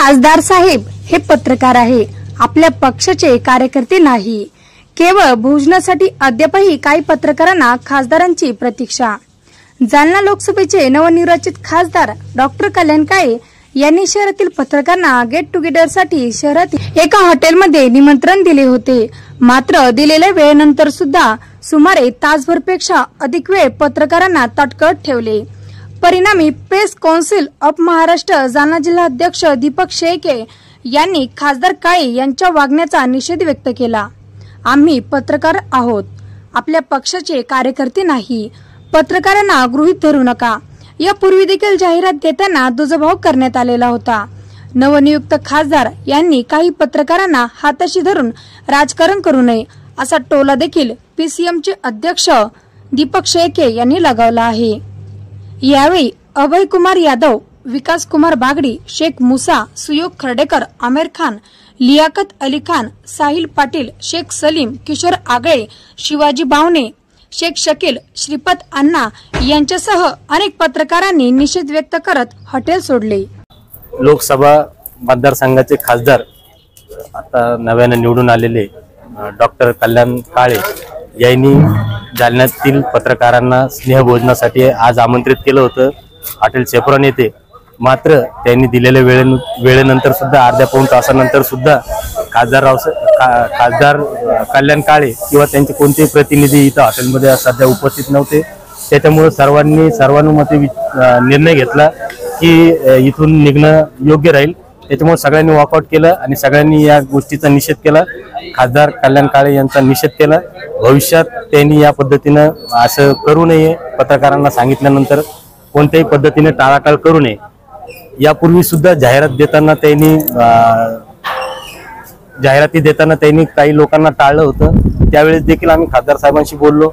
खासदार साहेब हे पत्रकार आहे, आपल्या पक्षाचे कार्यकर्ते नाही। केवळ भोजनासाठी अद्यापही काही पत्रकारांना खासदारांची प्रतीक्षा। जालना लोकसभेचे नवनिर्वाचित खासदार डॉक्टर कल्याण काळे यांनी शहरातील पत्रकारांना गेट टुगेदर साठी शहरातील एका हॉटेलमध्ये निमंत्रण दिले होते। मात्र दिलेल्या वेळेनंतर सुद्धा सुमारे तासभरपेक्षा अधिक वेळ पत्रकारांना ताटकळत ठेवले। परिणामी press council of Maharashtra Jalna जिल्हा अध्यक्ष दीपक शेळके यांनी खासदार काळे यांच्या वागण्याचा निषेध व्यक्त केला। आम्ही पत्रकार आहोत, आपल्या पक्षाचे कार्यकर्ते नाही, पत्रकारांना गृहीत धरू नका। यापूर्वी देखील जाहिरात देताना दुजाभाव करण्यात आलेला होता। नवनियुक्त खासदार यांनी काही पत्रकारांना हाताशी धरून राजकारण करू नये असा टोला देखील पीसीएमचे अध्यक्ष दीपक शेळके यांनी लगावला आहे। यावेळी अभय कुमार यादव, विकास कुमार बागडी, शेख मुसा, सुयोग खर्डेकर, आमिर खान, लियाकत अली खान, साहिल पाटील, शेख सलीम, किशोर आगळे, शिवाजी बावणे, शेख शकील, श्रीपत अण्णा यांच्यासह अनेक पत्रकारांनी निषेध व्यक्त करत हॉटेल सोडले। लोकसभा मतदारसंघाचे खासदार आता नव्याने निवडून आलेले डॉक्टर कल्याण काळे यांनी जालन्यातील पत्रकारांना स्नेहभोजनासाठी आज आमंत्रित केलं होतं हॉटेल सेफ्रॉन येथे। मात्र त्यांनी दिलेल्या वेळेनंतर सुद्धा अर्ध्या पाऊण तासानंतर सुद्धा खासदार कल्याण काळे किंवा त्यांचे कोणतेही प्रतिनिधी इथं हॉटेलमध्ये सध्या उपस्थित नव्हते। त्याच्यामुळे सर्वांनी सर्वानुमते निर्णय घेतला की इथून निघणं योग्य राहील। त्याच्यामुळे सगळ्यांनी वॉकआउट केलं आणि सगळ्यांनी या गोष्टीचा निषेध केला, खासदार कल्याण काळे यांचा निषेध केला। भविष्यात त्यांनी या पद्धतीनं असं करू नये, पत्रकारांना सांगितल्यानंतर कोणत्याही पद्धतीने टाळाटाळ करू नये। यापूर्वी सुद्धा जाहिराती देताना त्यांनी काही लोकांना टाळलं होतं। त्यावेळेस देखील आम्ही खासदार साहेबांशी बोललो,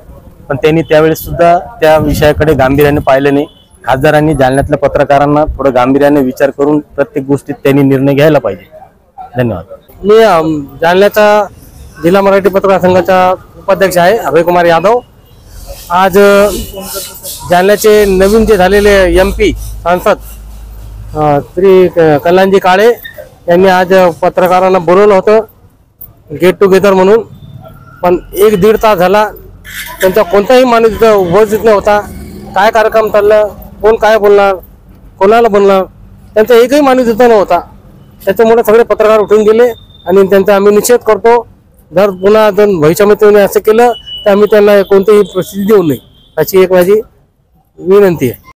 पण त्यांनी त्यावेळेस सुद्धा त्या विषयाकडे गांभीर्याने पाहिलं नाही। खासदारांनी जालन्यातल्या पत्रकारांना थोडं गांभीर्याने विचार करून प्रत्येक गोष्टीत त्यांनी निर्णय घ्यायला पाहिजे। धन्यवाद। मी जालन्याचा जिल्हा मराठी पत्रकार संघाचा उपाध्यक्ष आहे अभय कुमार यादव। आज जालन्याचे नवीन जे झालेले MP सांसद श्री कल्याणजी काळे यांनी आज पत्रकारांना बोलवलं होतं गेट टुगेदर म्हणून, पण 1-1.5 तास झाला त्यांचा कोणताही माणूस इथं उपस्थित नव्हता। काय कार्यक्रम चालला, कोण काय बोलणार, कोणाला बोलणार, त्यांचा एकही माणूस इथं नव्हता। त्याच्यामुळे सगळे पत्रकार उठून गेले आणि त्यांचा आम्ही निषेध करतो। जर पुन्हा भविष्यामध्ये असं केलं तर आम्ही त्यांना कोणतीही प्रसिद्धी देऊ नये अशी एक माझी विनंती आहे।